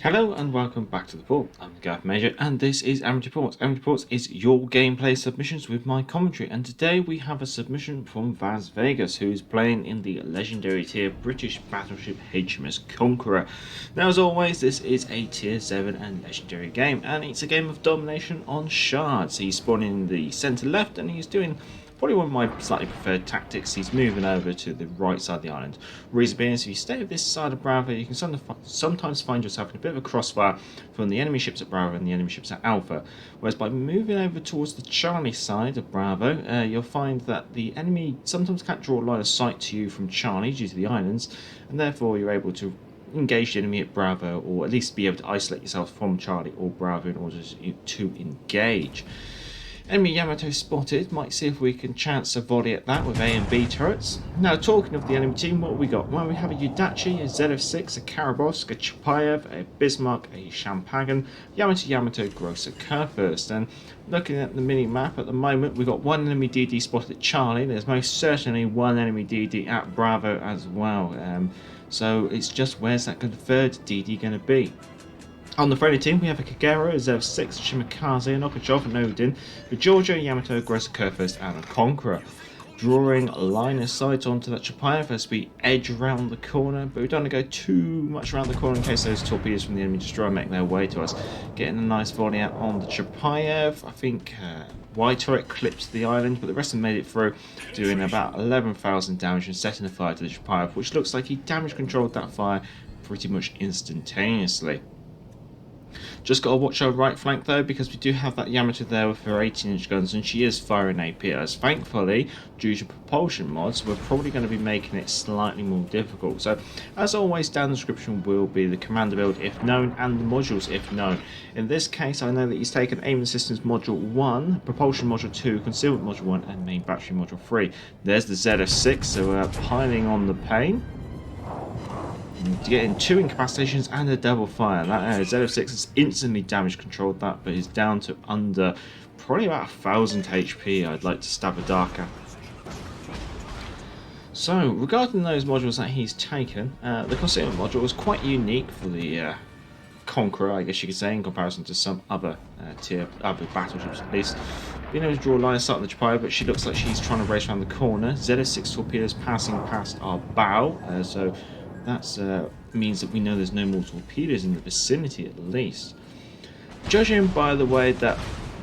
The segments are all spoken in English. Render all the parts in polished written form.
Hello and welcome back to the port. I'm Gav Major and this is Admiralty Report. Admiralty Report is your gameplay submissions with my commentary, and today we have a submission from VazzVegas, who is playing in the legendary tier British battleship HMS Conqueror. Now, as always, this is a tier 7 and legendary game, and it's a game of domination on shards. He's spawning in the centre left and he's doing probably one of my slightly preferred tactics. He's moving over to the right side of the island. Reason being is if you stay at this side of Bravo, you can sometimes find yourself in a bit of a crossfire from the enemy ships at Bravo and the enemy ships at Alpha. Whereas by moving over towards the Charlie side of Bravo, you'll find that the enemy sometimes can't draw a line of sight to you from Charlie due to the islands, and therefore you're able to engage the enemy at Bravo, or at least be able to isolate yourself from Charlie or Bravo in order to engage. Enemy Yamato spotted. Might see if we can chance a volley at that with A and B turrets. Now, talking of the enemy team, what have we got? Well, we have a Yudachi, a ZF6, a Karabosk, a Chapayev, a Bismarck, a Champagan, Yamato, Grosser Kurfürst. And looking at the mini-map at the moment, we've got one enemy DD spotted at Charlie. There's most certainly one enemy DD at Bravo as well. So it's just where's that third DD going to be? On the friendly team, we have a Kagero, a ZF6, a Shimakaze, an Okachov, an Odin, a Georgia, Yamato, Grosser Kurfürst, and a Conqueror. Drawing line of sight onto that Chapayev as we edge around the corner, but we don't want to go too much around the corner in case those torpedoes from the enemy destroyer make their way to us. Getting a nice volley out on the Chapayev. I think Y turret clipped the island, but the rest of them made it through, doing about 11,000 damage and setting the fire to the Chapayev, which looks like he damage controlled that fire pretty much instantaneously. Just got to watch our right flank though, because we do have that Yamato there with her 18-inch guns, and she is firing APs. Thankfully, due to propulsion mods, we're probably going to be making it slightly more difficult. So, as always, down the description will be the commander build if known, and the modules if known. In this case, I know that he's taken Aiming Systems Module 1, Propulsion Module 2, Concealment Module 1, and Main Battery Module 3. There's the ZF6, so we're piling on the pain. Getting 2 incapacitations and a double fire. That ZF6 has instantly damage controlled that, but is down to under probably about 1,000 HP. I'd like to stab a darker. So, regarding those modules that he's taken, the Concealment module was quite unique for the Conqueror, I guess you could say, in comparison to some other other battleships at least. Being able to draw a line of sight on the Chapayev, but she looks like she's trying to race around the corner. ZF6 torpedoes passing past our bow, so that means that we know there's no more torpedoes in the vicinity at least. Judging by the way that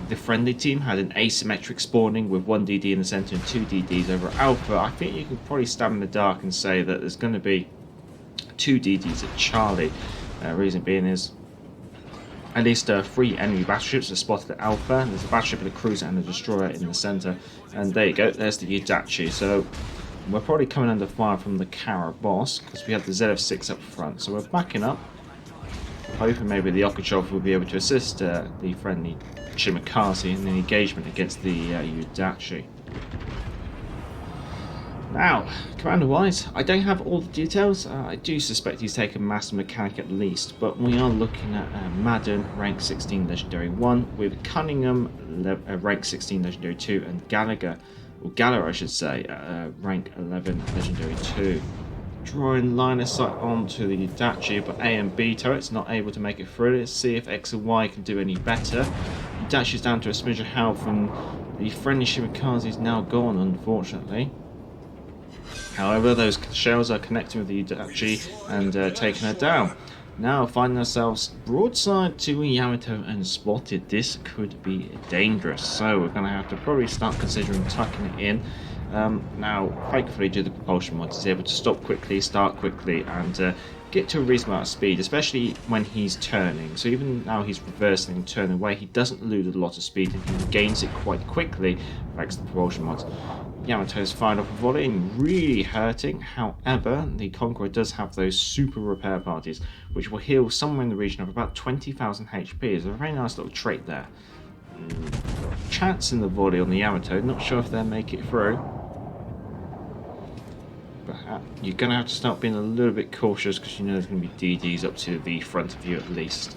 the friendly team had an asymmetric spawning with 1 DD in the centre and 2 DDs over Alpha, I think you can probably stab in the dark and say that there's going to be 2 DDs at Charlie. Reason being is at least 3 enemy battleships are spotted at Alpha. There's a battleship, a cruiser and a destroyer in the centre, and there you go, there's the Yudachi. So we're probably coming under fire from the Karabosk because we have the ZF6 up front. So we're backing up, hoping maybe the Okachov will be able to assist the friendly Shimakaze in the engagement against the Yudachi. Now, commander-wise, I don't have all the details. I do suspect he's taken Master Mechanic at least, but we are looking at Madden, rank 16 Legendary 1, with Cunningham, rank 16 Legendary 2, and Gallagher, I should say, rank 11 Legendary 2. Drawing line of sight onto the Yudachi, but A and B turrets not able to make it through. Let's see if X and Y can do any better. Yudachi's down to a smidge of health, and the friendly Shimakaze is now gone, unfortunately. However, those shells are connecting with the Yudachi and taking her down. Now finding ourselves broadside to Yamato and spotted. This could be dangerous, so we're going to have to probably start considering tucking it in. Now, thankfully, due to the propulsion mod, he's able to stop quickly, start quickly, and get to a reasonable amount of speed, especially when he's turning. So even now he's reversing and turning away, he doesn't lose a lot of speed, and he gains it quite quickly thanks to the propulsion mods. Yamato's fired off a volley and really hurting. However, the Conqueror does have those super repair parties, which will heal somewhere in the region of about 20,000 HP. It's a very nice little trait there. Chance in the volley on the Yamato, not sure if they'll make it through. But you're going to have to start being a little bit cautious because you know there's going to be DDs up to the front of you at least.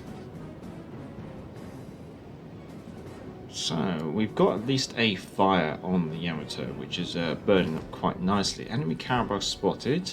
So, we've got at least a fire on the Yamato, which is burning up quite nicely. Enemy Karabosk spotted.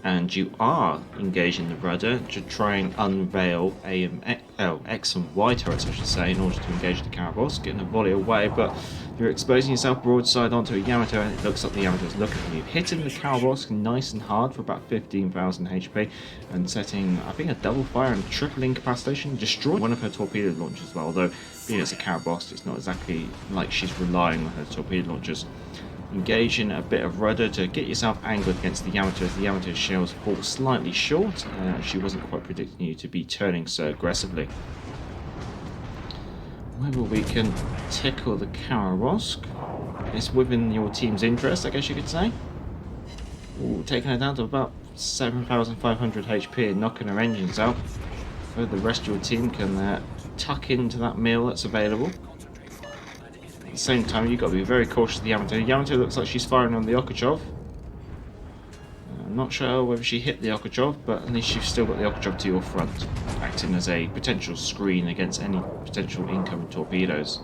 and you are engaging the rudder to try and unveil X and Y turrets, I should say, in order to engage the Caraboss, getting a volley away, but you're exposing yourself broadside onto a Yamato, and it looks like the Yamato's looking at you, hitting the Caraboss nice and hard for about 15,000 HP, and setting, I think, a double fire and triple incapacitation, destroying one of her torpedo launchers as well, although being it's a Caraboss, it's not exactly like she's relying on her torpedo launchers. Engaging a bit of rudder to get yourself angled against the Yamato as the Yamato's shells fall slightly short. She wasn't quite predicting you to be turning so aggressively. Whether we can tickle the Caraboss, it's within your team's interest, I guess you could say. Ooh, taking her down to about 7,500 HP and knocking her engines out. So the rest of your team can tuck into that meal that's available. At the same time, you've got to be very cautious of the Yamato. Yamato looks like she's firing on the Okachov. I'm not sure whether she hit the Okachov, but at least you've still got the Okachov to your front, acting as a potential screen against any potential incoming torpedoes.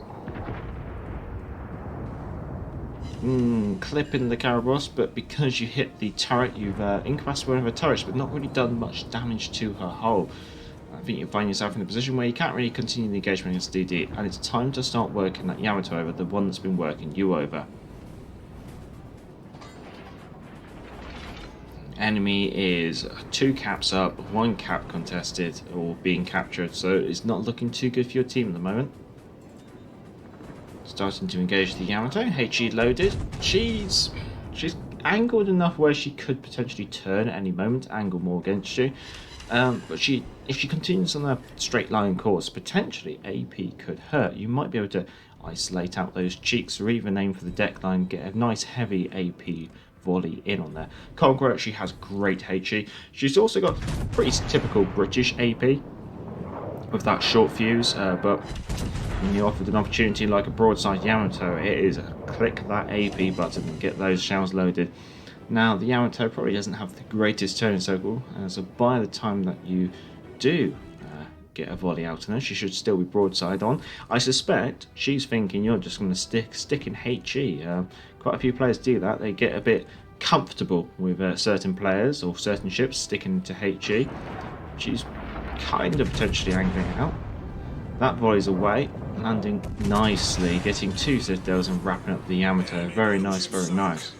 Clipping the Caraboss, but because you hit the turret, you've incapacitated one of her turrets, but not really done much damage to her hull. I think you find yourself in a position where you can't really continue the engagement against DD, and it's time to start working that Yamato over, the one that's been working you over. Enemy is 2 caps up, 1 cap contested or being captured, so it's not looking too good for your team at the moment. Starting to engage the Yamato, HE loaded. She's angled enough where she could potentially turn at any moment, angle more against you. But if she continues on a straight line course, potentially AP could hurt. You might be able to isolate out those cheeks or even aim for the deck line, get a nice heavy AP volley in on there. Conqueror actually has great HE. She's also got pretty typical British AP with that short fuse, but when you're offered an opportunity like a broadside Yamato, it is a click that AP button and get those shells loaded. Now, the Yamato probably doesn't have the greatest turning circle, so by the time that you do get a volley out on her, she should still be broadside on. I suspect she's thinking you're just going to stick in HE. Quite a few players do that. They get a bit comfortable with certain players or certain ships sticking to HE. She's kind of potentially angling out. That volley's away, landing nicely, getting 2 citadels and wrapping up the Yamato. Very nice, very nice.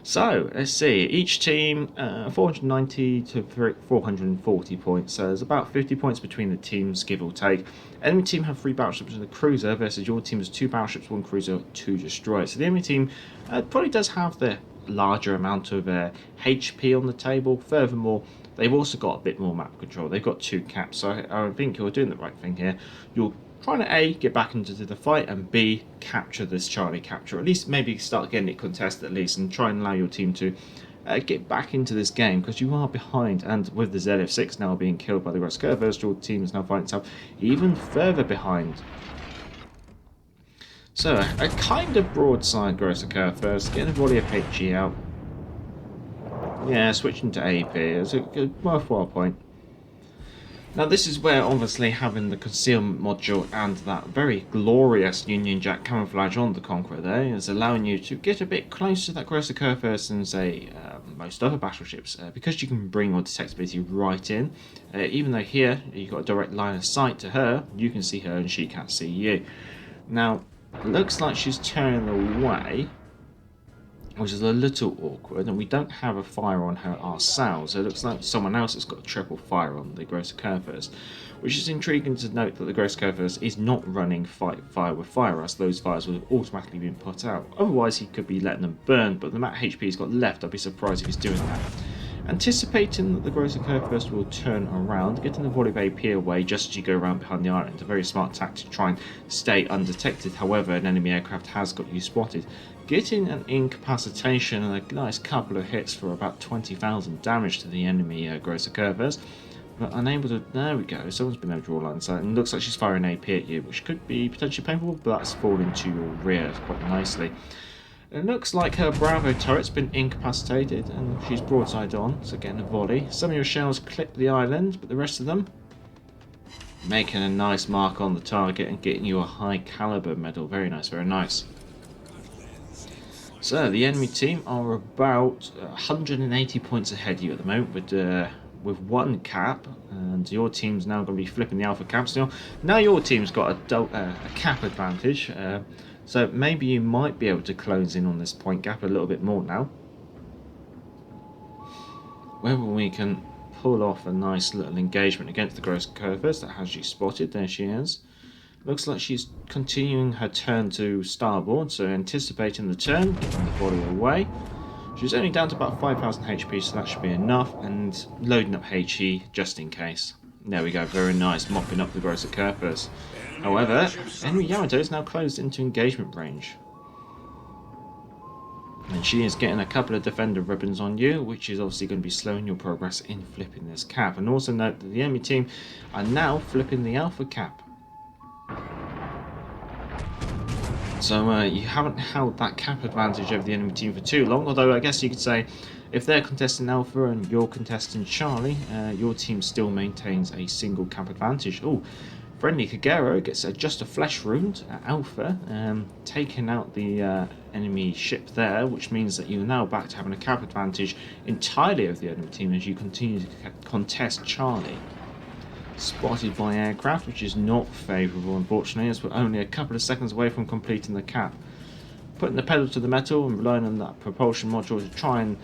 So, let's see, each team 490 to 440 points, so there's about 50 points between the teams, give or take. Enemy team have 3 battleships and a cruiser, versus your team has 2 battleships, 1 cruiser, 2 destroyers. So the enemy team probably does have the larger amount of HP on the table. Furthermore, they've also got a bit more map control. They've got 2 caps, so I think you're doing the right thing here. You're trying to A, get back into the fight, and B, capture this Charlie capture. At least maybe start getting it contested at least, and try and allow your team to get back into this game, because you are behind, and with the ZF6 now being killed by the Gross Curvers, your team is now finding itself even further behind. So, a kind of broadside Gross Curve first, getting a volley of HE out. Yeah, switching to AP is a good, worthwhile point. Now this is where obviously having the concealment module and that very glorious Union Jack camouflage on the Conqueror there is allowing you to get a bit closer to that Grosser Curve than say most other battleships, because you can bring your detectability right in. Even though here you've got a direct line of sight to her, you can see her and she can't see you. Now it looks like she's turning away, which is a little awkward, and we don't have a fire on her ourselves. It looks like someone else has got a triple fire on the Grosser Curve, which is intriguing to note that the Grosser Curve is not running fire with fire rust. Those fires would have automatically been put out. Otherwise, he could be letting them burn, but the amount of HP he's got left, I'd be surprised if he's doing that. Anticipating that the Grosser Curve will turn around, getting the volley of AP away just as you go around behind the island. A very smart tactic to try and stay undetected. However, an enemy aircraft has got you spotted. Getting an incapacitation and a nice couple of hits for about 20,000 damage to the enemy Grosser Curve, but unable to. There we go. Someone's been able to draw a line of sight, and it looks like she's firing AP at you, which could be potentially painful, but that's fallen to your rear quite nicely. It looks like her Bravo turret's been incapacitated, and she's broadside on, so getting a volley. Some of your shells clip the island, but the rest of them making a nice mark on the target and getting you a high caliber medal. Very nice, very nice. So the enemy team are about 180 points ahead of you at the moment with one cap, and your team's now going to be flipping the alpha caps. Now your team's got a cap advantage, so maybe you might be able to close in on this point gap a little bit more now. Whether we can pull off a nice little engagement against the gross curvers that has you spotted. There she is. Looks like she's continuing her turn to starboard, so anticipating the turn, getting the volley away. She's only down to about 5,000 HP, so that should be enough, and loading up HE just in case. There we go, very nice, mopping up the gross curvers. However, enemy Yamato is now closed into engagement range. And she is getting a couple of defender ribbons on you, which is obviously going to be slowing your progress in flipping this cap. And also note that the enemy team are now flipping the alpha cap. So you haven't held that cap advantage over the enemy team for too long, although I guess you could say if they're contesting Alpha and you're contesting Charlie, your team still maintains a single cap advantage. Oh, friendly Conqueror gets just a flesh wound at Alpha, taking out the enemy ship there, which means that you're now back to having a cap advantage entirely over the enemy team as you continue to contest Charlie. Spotted by aircraft, which is not favourable unfortunately, as we're only a couple of seconds away from completing the cap. Putting the pedal to the metal and relying on that propulsion module to try and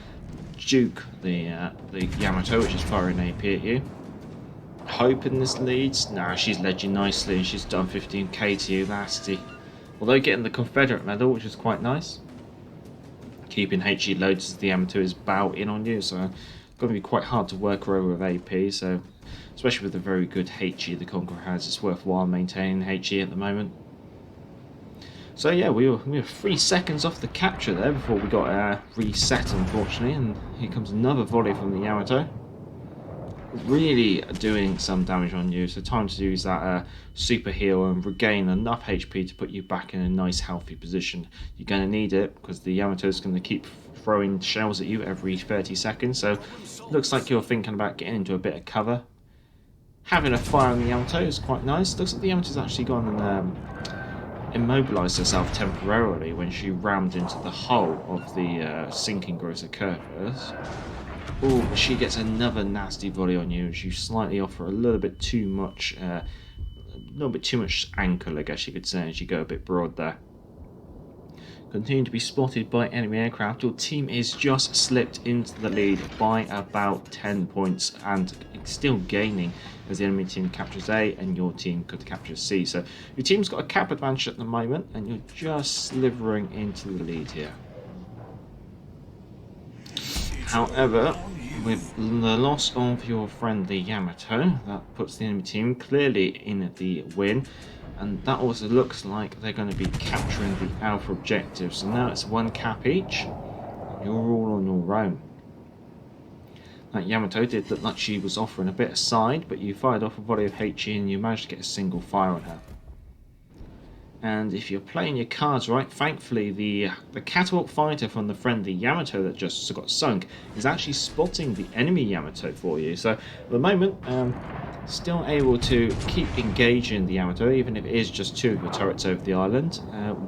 juke the Yamato, which is firing AP at you. Hoping this leads. Nah, she's led you nicely and she's done 15k to you, nasty. Although getting the Confederate medal, which is quite nice. Keeping HE loads as the Yamato is bow in on you, so going to be quite hard to work her over with AP, so especially with the very good HE the Conqueror has, it's worthwhile maintaining HE at the moment. So yeah, we were 3 seconds off the capture there before we got reset unfortunately, and here comes another volley from the Yamato. Really doing some damage on you, so time to use that super heal and regain enough HP to put you back in a nice healthy position. You're going to need it because the Yamato is going to keep throwing shells at you every 30 seconds, so looks like you're thinking about getting into a bit of cover. Having a fire on the Yamato is quite nice. Looks like the Yamato's actually gone and immobilised herself temporarily when she rammed into the hull of the sinking gross curvers. Oh, but she gets another nasty volley on you as you slightly offer a little bit too much ankle, I guess you could say, as you go a bit broad there. Continue to be spotted by enemy aircraft. Your team is just slipped into the lead by about 10 points and still gaining as the enemy team captures A and your team could capture C. So your team's got a cap advantage at the moment and you're just slithering into the lead here. However, with the loss of your friend the Yamato, that puts the enemy team clearly in the win. And that also looks like they're going to be capturing the alpha objective. So now it's 1 cap each. You're all on your own. That Yamato did look like she was offering a bit of side, but you fired off a volley of HE and you managed to get a single fire on her. And if you're playing your cards right, thankfully the catapult fighter from the friendly Yamato that just got sunk is actually spotting the enemy Yamato for you. So at the moment, still able to keep engaging the Yamato, even if it is just 2 of your turrets over the island,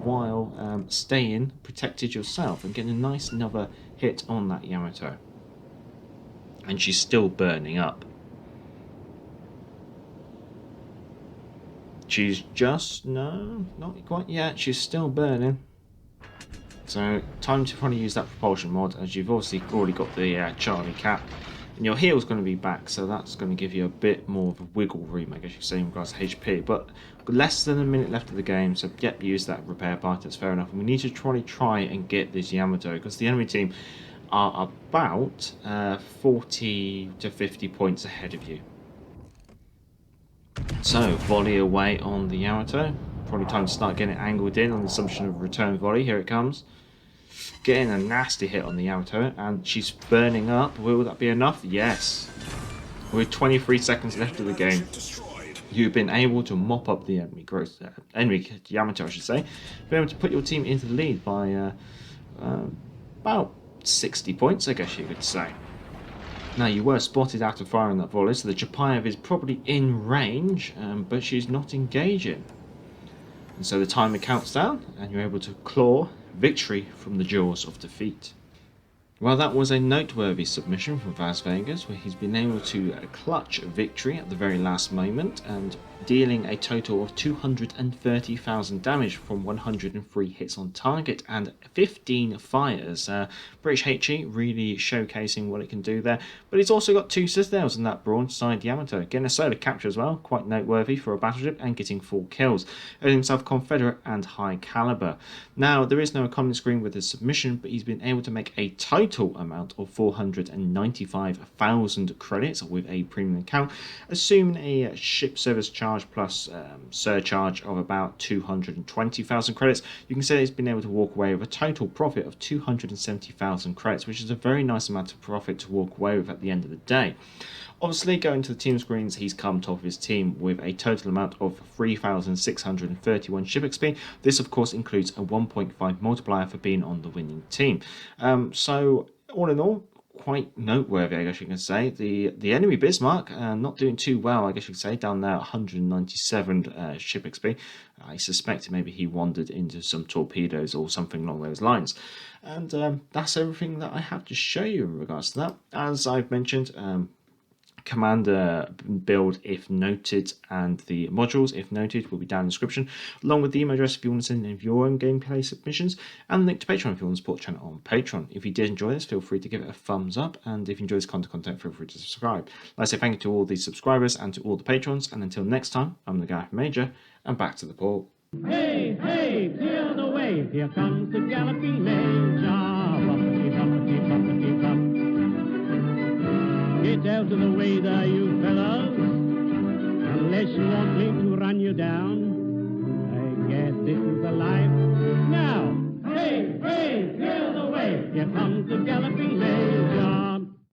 while staying protected yourself and getting a nice another hit on that Yamato. And she's still burning up. She's just, no, not quite yet, she's still burning. So time to probably use that propulsion mod, as you've obviously already got the Charlie cap. And your heal's going to be back, so that's going to give you a bit more of a wiggle room, I guess you could say, in regards to HP. But less than a minute left of the game, so yep, use that repair part, that's fair enough. And we need to try and get this Yamato, because the enemy team are about 40 to 50 points ahead of you. So, volley away on the Yamato. Probably time to start getting it angled in on the assumption of return volley. Here it comes. Getting a nasty hit on the Yamato, and she's burning up. Will that be enough? Yes. With 23 seconds left of the game, you've been able to mop up the enemy Yamato, I should say. Been able to put your team into the lead by about 60 points, I guess you could say. Now, you were spotted after firing that volley, so the Chapayev is probably in range, but she's not engaging. And so the timer counts down, and you're able to claw victory from the jaws of defeat. Well, that was a noteworthy submission from VazzVegas, where he's been able to clutch victory at the very last moment and dealing a total of 230,000 damage from 103 hits on target and 15 fires. British HE really showcasing what it can do there, but he's also got 2 citadels in that broadside Yamato, getting a solar capture as well, quite noteworthy for a battleship, and getting 4 kills, earning himself Confederate and High Caliber. Now, there is no economy screen with his submission, but he's been able to make a total amount of 495,000 credits with a premium account, assuming a ship service charge plus surcharge of about 220,000 credits. You can say he's been able to walk away with a total profit of 270,000 credits, which is a very nice amount of profit to walk away with at the end of the day. Obviously, going to the team screens, he's come top of his team with a total amount of 3,631 ship XP. This, of course, includes a 1.5 multiplier for being on the winning team. So, all in all, quite noteworthy, I guess you can say. The enemy Bismarck not doing too well, I guess you could say, down there, 197 ship XP. I suspect maybe he wandered into some torpedoes or something along those lines. And that's everything that I have to show you in regards to that. As I've mentioned, commander build if noted and the modules if noted will be down in the description, along with the email address if you want to send in your own gameplay submissions, and the link to Patreon if you want to support the channel on Patreon. If you did enjoy this, feel free to give it a thumbs up, and if you enjoy this content, feel free to subscribe. I say thank you to all the subscribers and to all the patrons, and until next time, I'm the Guy from Major, and back to the port. Hey, hey, clear the way, here comes the galloping Major. Bumpity, bumpity, bumpity, bump. Get out of the way there, you fellows, unless you want me to run you down. I guess this is the life. Now, hey, hey, clear the way, here comes the galloping